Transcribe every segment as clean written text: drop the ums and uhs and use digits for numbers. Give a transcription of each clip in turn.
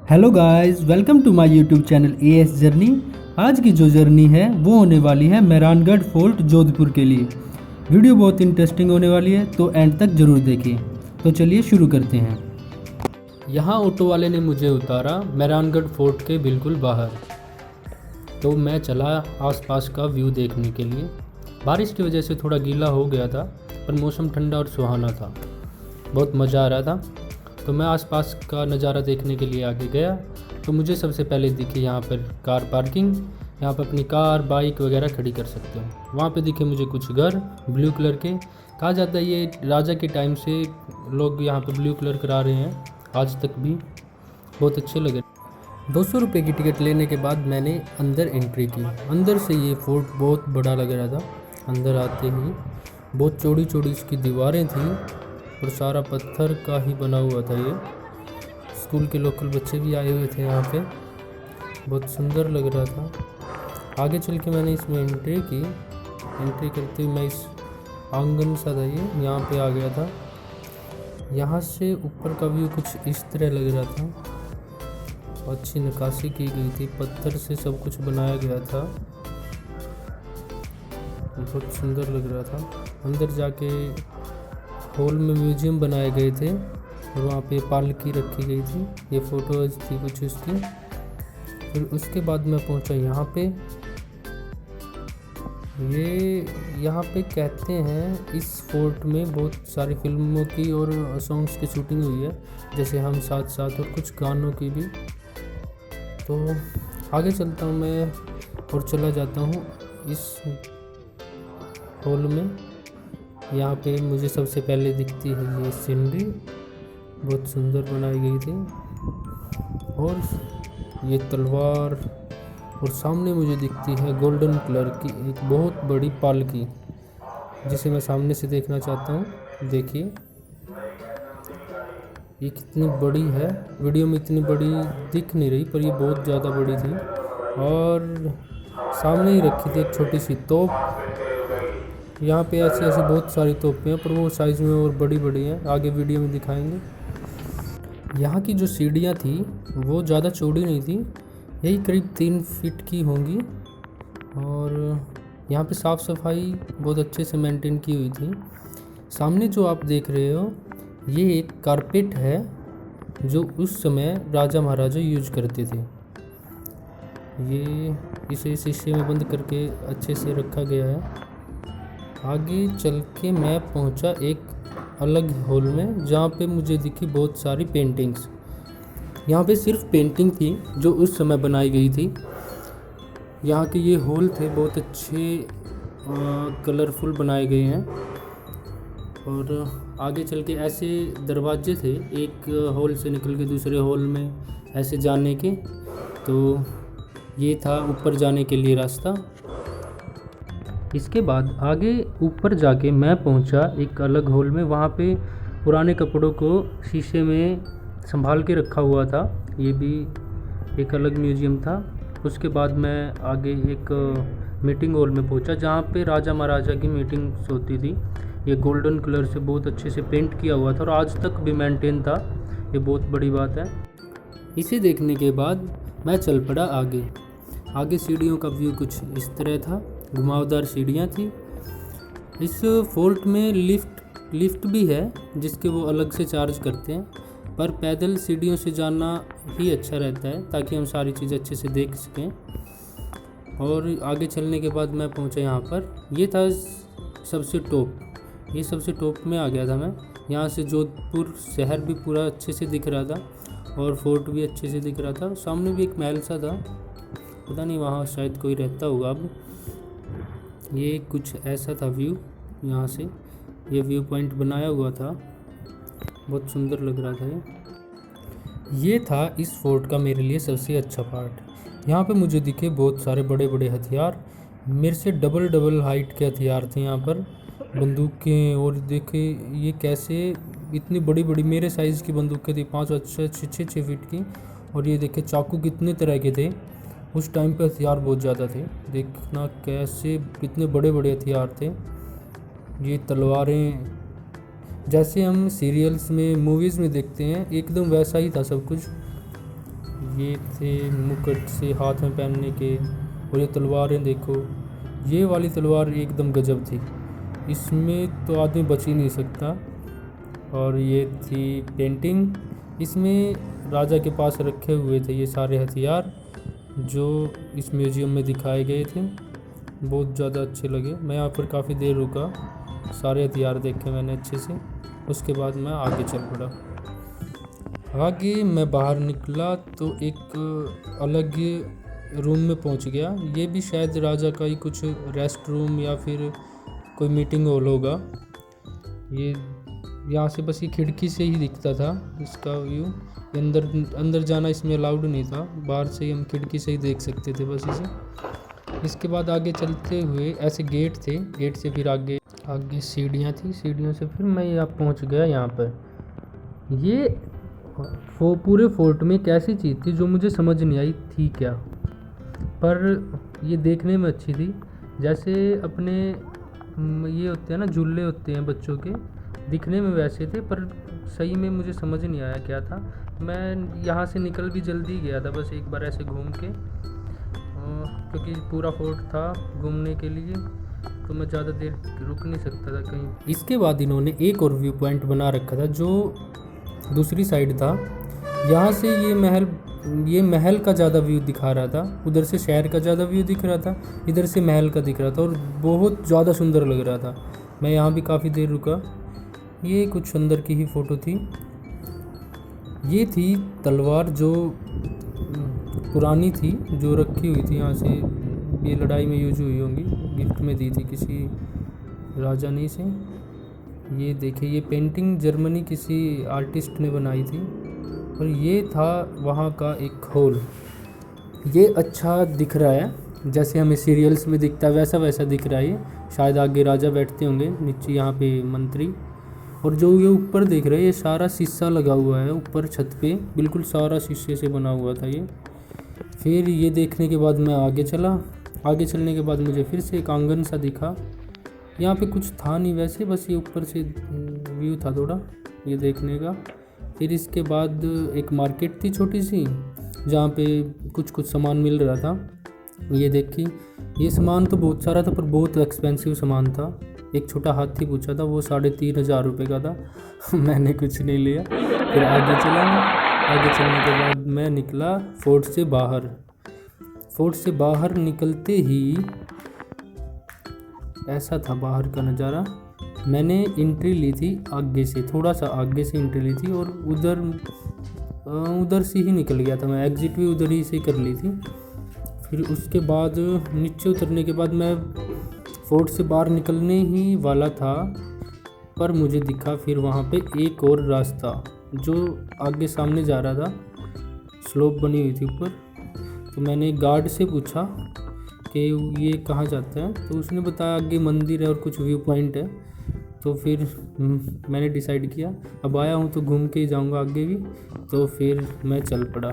Hello guys, welcome to my YouTube channel AS journey. आज की जो जर्नी है वो होने वाली है मेहरानगढ़ फोर्ट जोधपुर के लिए। वीडियो बहुत इंटरेस्टिंग होने वाली है तो एंड तक ज़रूर देखिए। तो चलिए शुरू करते हैं। यहाँ ऑटो वाले ने मुझे उतारा मेहरानगढ़ फोर्ट के बिल्कुल बाहर। तो मैं चला आसपास का व्यू देखने के लिए। बारिश की वजह से थोड़ा गीला हो गया था, पर मौसम ठंडा और सुहाना था। बहुत मज़ा आ रहा था। तो मैं आसपास का नज़ारा देखने के लिए आगे गया तो मुझे सबसे पहले दिखी यहाँ पर कार पार्किंग। यहाँ पर अपनी कार बाइक वगैरह खड़ी कर सकते हो। वहाँ पे दिखे मुझे कुछ घर ब्लू कलर के। कहा जाता है ये राजा के टाइम से लोग यहाँ पे ब्लू कलर करा रहे हैं, आज तक भी बहुत अच्छे लगे। 200 रुपये की टिकट लेने के बाद मैंने अंदर एंट्री की। अंदर से ये फोर्ट बहुत बड़ा लग रहा था। अंदर आते ही बहुत चौड़ी चौड़ी इसकी दीवारें थी और सारा पत्थर का ही बना हुआ था। ये स्कूल के लोकल बच्चे भी आए हुए थे यहाँ पे। बहुत सुंदर लग रहा था। आगे चल के मैंने इसमें एंट्री की। एंट्री करते हुए मैं इस आंगन सा था ये यहाँ पे आ गया था। यहाँ से ऊपर का व्यू कुछ इस तरह लग रहा था। अच्छी नक्काशी की गई थी, पत्थर से सब कुछ बनाया गया था। बहुत सुंदर लग रहा था। अंदर जाके हॉल में म्यूजियम बनाए गए थे और वहाँ पे पालकी रखी गई थी। ये फ़ोटोज़ थी कुछ उसकी। फिर उसके बाद मैं पहुँचा यहाँ पे। ये यहाँ पे कहते हैं इस फोर्ट में बहुत सारी फिल्मों की और सॉन्ग्स की शूटिंग हुई है, जैसे हम साथ साथ और कुछ गानों की भी। तो आगे चलता हूँ मैं और चला जाता हूँ इस हॉल में। यहाँ पे मुझे सबसे पहले दिखती है ये सीनरी, बहुत सुंदर बनाई गई थी। और ये तलवार, और सामने मुझे दिखती है गोल्डन कलर की एक बहुत बड़ी पालकी, जिसे मैं सामने से देखना चाहता हूँ। देखिए ये कितनी बड़ी है। वीडियो में इतनी बड़ी दिख नहीं रही, पर ये बहुत ज़्यादा बड़ी थी। और सामने ही रखी थी एक छोटी सी तोप। यहाँ पे ऐसी ऐसी बहुत सारी तोपें हैं, पर वो साइज़ में और बड़ी बड़ी हैं, आगे वीडियो में दिखाएंगे। यहाँ की जो सीढ़ियाँ थी वो ज़्यादा चौड़ी नहीं थी, यही करीब 3 फीट की होंगी। और यहाँ पे साफ़ सफाई बहुत अच्छे से मेंटेन की हुई थी। सामने जो आप देख रहे हो ये एक कारपेट है जो उस समय राजा महाराजा यूज करते थे। ये इसे शीशे में बंद करके अच्छे से रखा गया है। आगे चल के मैं पहुंचा एक अलग हॉल में, जहाँ पे मुझे दिखी बहुत सारी पेंटिंग्स। यहाँ पे सिर्फ पेंटिंग थी जो उस समय बनाई गई थी। यहाँ के ये हॉल थे बहुत अच्छे कलरफुल बनाए गए हैं। और आगे चल के ऐसे दरवाजे थे, एक हॉल से निकल के दूसरे हॉल में ऐसे जाने के। तो ये था ऊपर जाने के लिए रास्ता। इसके बाद आगे ऊपर जाके मैं पहुंचा एक अलग हॉल में। वहाँ पे पुराने कपड़ों को शीशे में संभाल के रखा हुआ था। ये भी एक अलग म्यूजियम था। उसके बाद मैं आगे एक मीटिंग हॉल में पहुंचा, जहाँ पे राजा महाराजा की मीटिंग्स होती थी। ये गोल्डन कलर से बहुत अच्छे से पेंट किया हुआ था और आज तक भी मेंटेन था। ये बहुत बड़ी बात है। इसे देखने के बाद मैं चल पड़ा आगे। आगे सीढ़ियों का व्यू कुछ इस तरह था, घुमावदार सीढ़ियाँ थी। इस फोर्ट में लिफ्ट भी है, जिसके वो अलग से चार्ज करते हैं, पर पैदल सीढ़ियों से जाना ही अच्छा रहता है ताकि हम सारी चीज़ें अच्छे से देख सकें। और आगे चलने के बाद मैं पहुंचा यहाँ पर। ये था सबसे टॉप, ये सबसे टॉप में आ गया था मैं। यहाँ से जोधपुर शहर भी पूरा अच्छे से दिख रहा था और फोर्ट भी अच्छे से दिख रहा था। सामने भी एक महल सा था, पता नहीं वहाँ शायद कोई रहता होगा अब। ये कुछ ऐसा था व्यू। यहाँ से ये व्यू पॉइंट बनाया हुआ था, बहुत सुंदर लग रहा था। ये था इस फोर्ट का मेरे लिए सबसे अच्छा पार्ट। यहाँ पे मुझे दिखे बहुत सारे बड़े बड़े हथियार, मेरे से डबल हाइट के हथियार थे यहाँ पर, बंदूकें। और देखे ये कैसे इतनी बड़ी बड़ी मेरे साइज़ की बंदूकें थी, 5-6 फीट की। और ये देखे चाकू कितने तरह के थे। उस टाइम पे हथियार बहुत ज़्यादा थे, देखना कैसे कितने बड़े बड़े हथियार थे। ये तलवारें जैसे हम सीरियल्स में मूवीज़ में देखते हैं, एकदम वैसा ही था सब कुछ। ये थे मुकुट से हाथ में पहनने के। और ये तलवारें देखो, ये वाली तलवार एकदम गजब थी, इसमें तो आदमी बच ही नहीं सकता। और ये थी पेंटिंग, इसमें राजा के पास रखे हुए थे ये सारे हथियार जो इस म्यूज़ियम में दिखाए गए थे। बहुत ज़्यादा अच्छे लगे, मैं यहाँ पर काफ़ी देर रुका, सारे हथियार देखे मैंने अच्छे से। उसके बाद मैं आगे चल पड़ा। आगे मैं बाहर निकला तो एक अलग रूम में पहुंच गया। ये भी शायद राजा का ही कुछ रेस्ट रूम या फिर कोई मीटिंग हॉल होगा। ये यहाँ से बस ये खिड़की से ही दिखता था इसका व्यू। अंदर जाना इसमें अलाउड नहीं था, बाहर से ही हम खिड़की से ही देख सकते थे बस इसे। इसके बाद आगे चलते हुए ऐसे गेट थे, गेट से फिर आगे सीढ़ियाँ थी, सीढ़ियों से फिर मैं यहाँ पहुँच गया। यहाँ पर ये पूरे फोर्ट में एक ऐसी चीज़ थी जो मुझे समझ नहीं आई थी क्या, पर ये देखने में अच्छी थी। जैसे अपने ये होते हैं ना, झूले होते हैं बच्चों के, दिखने में वैसे थे पर सही में मुझे समझ नहीं आया क्या था। मैं यहाँ से निकल भी जल्दी गया था बस एक बार ऐसे घूम के, क्योंकि पूरा फोर्ट था घूमने के लिए, तो मैं ज़्यादा देर रुक नहीं सकता था कहीं। इसके बाद इन्होंने एक और व्यू पॉइंट बना रखा था जो दूसरी साइड था। यहाँ से ये महल का ज़्यादा व्यू दिखा रहा था, उधर से शहर का ज़्यादा व्यू दिख रहा था, इधर से महल का दिख रहा था और बहुत ज़्यादा सुंदर लग रहा था। मैं यहाँ भी काफ़ी देर रुका। ये कुछ अंदर की ही फ़ोटो थी। ये थी तलवार जो पुरानी थी, जो रखी हुई थी यहाँ से, ये लड़ाई में यूज हुई होंगी, गिफ्ट में दी थी किसी राजा ने इसे। ये देखिए, ये पेंटिंग जर्मनी किसी आर्टिस्ट ने बनाई थी। और ये था वहाँ का एक हॉल। ये अच्छा दिख रहा है, जैसे हमें सीरियल्स में दिखता है वैसा दिख रहा है। ये शायद आगे राजा बैठते होंगे, नीचे यहाँ पे मंत्री। और जो ये ऊपर देख रहे हैं ये सारा शीशा लगा हुआ है, ऊपर छत पे बिल्कुल सारा शीशे से बना हुआ था ये। फिर ये देखने के बाद मैं आगे चला। आगे चलने के बाद मुझे फिर से एक आंगन सा दिखा। यहाँ पे कुछ था नहीं वैसे, बस ये ऊपर से व्यू था थोड़ा ये देखने का। फिर इसके बाद एक मार्केट थी छोटी सी, जहाँ पे कुछ सामान मिल रहा था। ये देखी, ये सामान तो बहुत सारा था पर बहुत एक्सपेंसिव सामान था। एक छोटा हाथी पूछा था, वो 3,500 रुपये का था। मैंने कुछ नहीं लिया। फिर आगे चला। आगे चलने के बाद मैं निकला फोर्ट से बाहर। फोर्ट से बाहर निकलते ही ऐसा था बाहर का नज़ारा। मैंने एंट्री ली थी आगे से, थोड़ा सा आगे से एंट्री ली थी और उधर से ही निकल गया था मैं। एग्ज़िट भी उधर ही से कर ली थी। फिर उसके बाद नीचे उतरने के बाद मैं फोर्ट से बाहर निकलने ही वाला था, पर मुझे दिखा फिर वहाँ पे एक और रास्ता जो आगे सामने जा रहा था। स्लोप बनी हुई थी ऊपर। तो मैंने गार्ड से पूछा कि ये कहाँ जाता है, तो उसने बताया आगे मंदिर है और कुछ व्यू पॉइंट है। तो फिर मैंने डिसाइड किया अब आया हूँ तो घूम के ही जाऊँगा आगे भी। तो फिर मैं चल पड़ा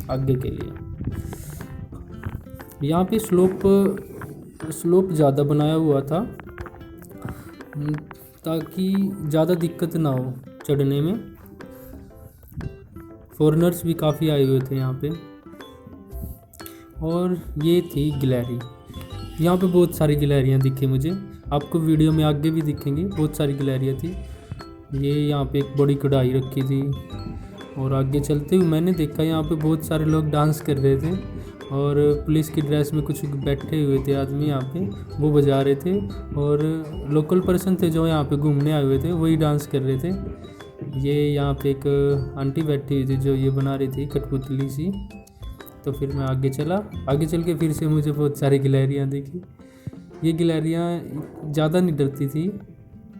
आगे के लिए। यहाँ पे स्लोप ज़्यादा बनाया हुआ था ताकि ज़्यादा दिक्कत ना हो चढ़ने में। फॉरेनर्स भी काफ़ी आए हुए थे यहाँ पे। और ये थी गैलरी। यहाँ पे बहुत सारी गैलरियाँ दिखी मुझे, आपको वीडियो में आगे भी दिखेंगी। बहुत सारी गैलरियाँ थी। ये यहाँ पे एक बड़ी कढ़ाई रखी थी। और आगे चलते हुए मैंने देखा यहाँ पे बहुत सारे लोग डांस कर रहे थे और पुलिस की ड्रेस में कुछ बैठे हुए थे आदमी यहाँ पे, वो बजा रहे थे। और लोकल पर्सन थे जो यहाँ पे घूमने आए हुए थे, वही डांस कर रहे थे। ये यहाँ पे एक आंटी बैठी हुई थी जो ये बना रही थी कठपुतली सी। तो फिर मैं आगे चला। आगे चल के फिर से मुझे बहुत सारी गैलरियाँ दिखी। ये गैलरियाँ ज़्यादा नहीं डरती थी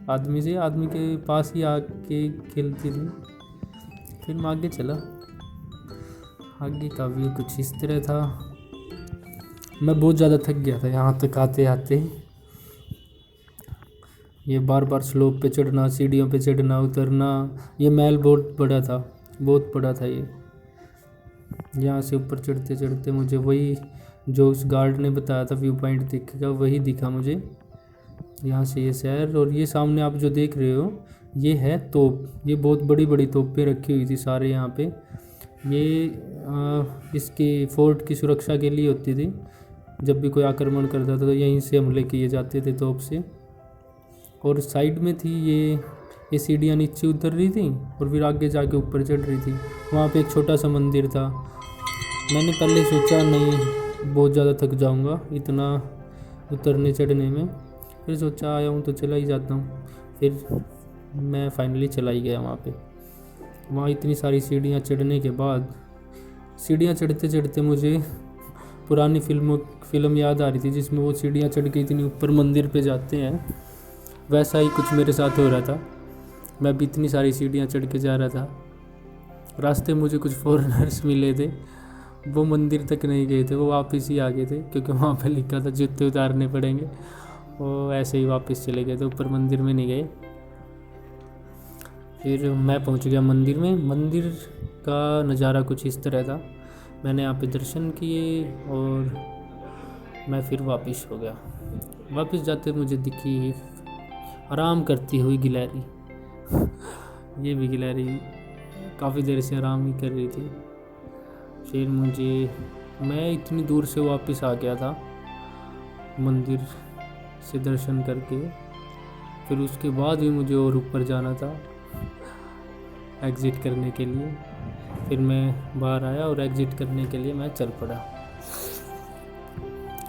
आदमी से, आदमी के पास ही आके खेलती थी। फिर मैं आगे चला। आगे का व्यू कुछ इस तरह था। मैं बहुत ज़्यादा थक गया था यहाँ तक आते आते। ये बार बार स्लोप पे चढ़ना, सीढ़ियों पे चढ़ना उतरना। ये महल बहुत बड़ा था, बहुत बड़ा था ये। यहाँ से ऊपर चढ़ते चढ़ते मुझे वही जो उस गार्ड ने बताया था व्यू पॉइंट दिखेगा, वही दिखा मुझे। यहाँ से ये शहर, और ये सामने आप जो देख रहे हो ये है तोप। ये बहुत बड़ी बड़ी तोपें रखी हुई थी सारे यहाँ पे। ये इसके फोर्ट की सुरक्षा के लिए होती थी। जब भी कोई आक्रमण करता था तो यहीं से हमले किए जाते थे तोप से। और साइड में थी ये सीढ़ियाँ नीचे उतर रही थी और फिर आगे जाके ऊपर चढ़ रही थी। वहाँ पे एक छोटा सा मंदिर था। मैंने पहले सोचा नहीं बहुत ज़्यादा थक जाऊँगा इतना उतरने चढ़ने में, फिर सोचा आया हूँ तो चला ही जाता हूँ। फिर मैं फाइनली चला ही गया वहाँ पे। वहाँ इतनी सारी सीढ़ियाँ चढ़ने के बाद, सीढ़ियाँ चढ़ते चढ़ते मुझे पुरानी फिल्म याद आ रही थी जिसमें वो सीढ़ियाँ चढ़ के इतनी ऊपर मंदिर पे जाते हैं। वैसा ही कुछ मेरे साथ हो रहा था। मैं भी इतनी सारी सीढ़ियाँ चढ़ के जा रहा था। रास्ते में मुझे कुछ फॉरेनर्स मिले थे, वो मंदिर तक नहीं गए थे, वो वापस ही आ गए थे क्योंकि वहाँ पे लिखा था जूते उतारने पड़ेंगे। वो ऐसे ही वापस चले गए थे, ऊपर मंदिर में नहीं गए। फिर मैं पहुँच गया मंदिर में। मंदिर का नज़ारा कुछ इस तरह था। मैंने यहाँ पे दर्शन किए और मैं फिर वापस हो गया। वापस जाते मुझे दिखी आराम करती हुई गिलहरी। ये भी गिलहरी काफ़ी देर से आराम ही कर रही थी। फिर मैं इतनी दूर से वापस आ गया था मंदिर से दर्शन करके। फिर उसके बाद भी मुझे और ऊपर जाना था एग्ज़िट करने के लिए। फिर मैं बाहर आया और एग्ज़िट करने के लिए मैं चल पड़ा।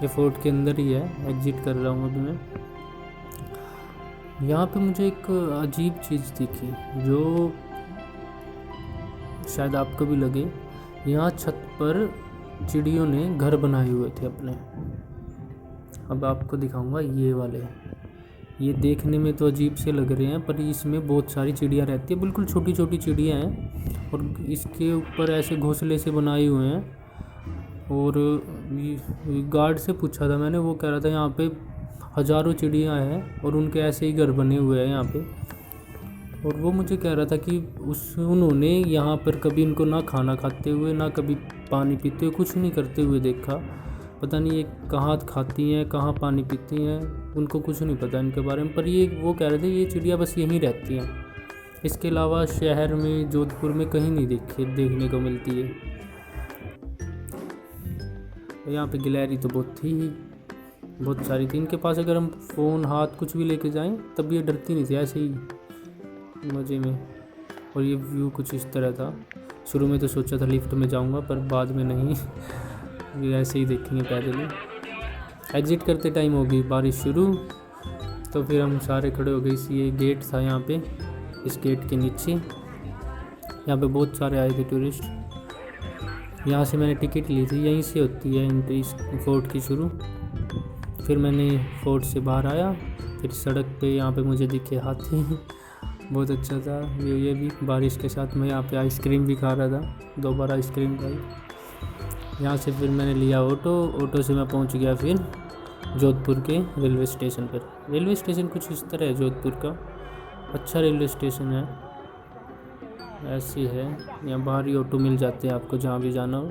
ये फोर्ट के अंदर ही है, एग्ज़िट कर रहा हूँ अभी मैं। यहाँ पे मुझे एक अजीब चीज़ दिखी जो शायद आपको भी लगे। यहाँ छत पर चिड़ियों ने घर बनाए हुए थे अपने। अब आपको दिखाऊंगा ये वाले। ये देखने में तो अजीब से लग रहे हैं पर इसमें बहुत सारी चिड़िया रहती है। बिल्कुल छोटी छोटी चिड़िया हैं और इसके ऊपर ऐसे घोंसले से बनाए हुए हैं। और गार्ड से पूछा था मैंने, वो कह रहा था यहाँ पे हज़ारों चिड़िया हैं और उनके ऐसे ही घर बने हुए हैं यहाँ पे। और वो मुझे कह रहा था कि उन्होंने यहाँ पर कभी इनको ना खाना खाते हुए ना कभी पानी पीते हुए कुछ नहीं करते हुए देखा। पता नहीं ये कहाँ खाती हैं कहाँ पानी पीती हैं, उनको कुछ नहीं पता इनके बारे में। पर ये वो कह रहे थे ये चिड़िया बस यहीं रहती हैं, इसके अलावा शहर में जोधपुर में कहीं नहीं देखने को मिलती है। यहाँ पे गिलहरी तो बहुत सारी थी इनके पास। अगर हम फ़ोन हाथ कुछ भी लेके जाएं तब ये डरती नहीं थी, ऐसे ही मज़े में। और ये व्यू कुछ इस तरह था। शुरू में तो सोचा था लिफ्ट में जाऊंगा पर बाद में नहीं, ये ऐसे ही देखेंगे पैदल ही। एग्ज़िट करते टाइम हो गई बारिश शुरू, तो फिर हम सारे खड़े हो गए। ये गेट था यहाँ पे, इस गेट के नीचे यहाँ पे बहुत सारे आए थे टूरिस्ट। यहाँ से मैंने टिकट ली थी, यहीं से होती है एंट्री फोर्ट की शुरू। फिर मैंने फोर्ट से बाहर आया। फिर सड़क पे यहाँ पे मुझे दिखे हाथी, बहुत अच्छा था ये भी। बारिश के साथ मैं यहाँ पे आइसक्रीम भी खा रहा था, 2 बार आइसक्रीम खाई। यहाँ से फिर मैंने लिया ऑटो से मैं पहुँच गया फिर जोधपुर के रेलवे स्टेशन पर। रेलवे स्टेशन कुछ इस तरह है जोधपुर का, अच्छा रेलवे स्टेशन है, ऐसी है। यहाँ बाहर ही ऑटो मिल जाते हैं आपको जहाँ भी जाना हो।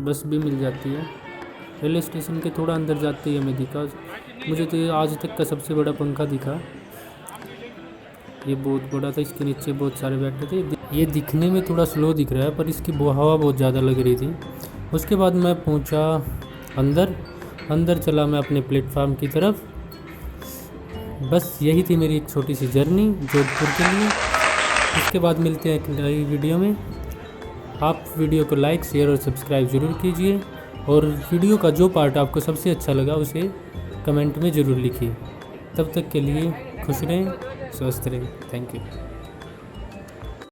बस भी मिल जाती है। रेलवे स्टेशन के थोड़ा अंदर जाते ही हमें दिखा, मुझे तो ये आज तक का सबसे बड़ा पंखा दिखा। ये बहुत बड़ा था, इसके नीचे बहुत सारे बैठे थे। ये दिखने में थोड़ा स्लो दिख रहा है पर इसकी हवा बहुत ज़्यादा लग रही थी। उसके बाद मैं पहुंचा अंदर चला मैं अपने प्लेटफार्म की तरफ। बस यही थी मेरी एक छोटी सी जर्नी जोधपुर के लिए। इसके बाद मिलते हैं एक नई वीडियो में। आप वीडियो को लाइक शेयर और सब्सक्राइब ज़रूर कीजिए और वीडियो का जो पार्ट आपको सबसे अच्छा लगा उसे कमेंट में ज़रूर लिखिए। तब तक के लिए खुश रहें, स्वस्थ रहें। Thank you.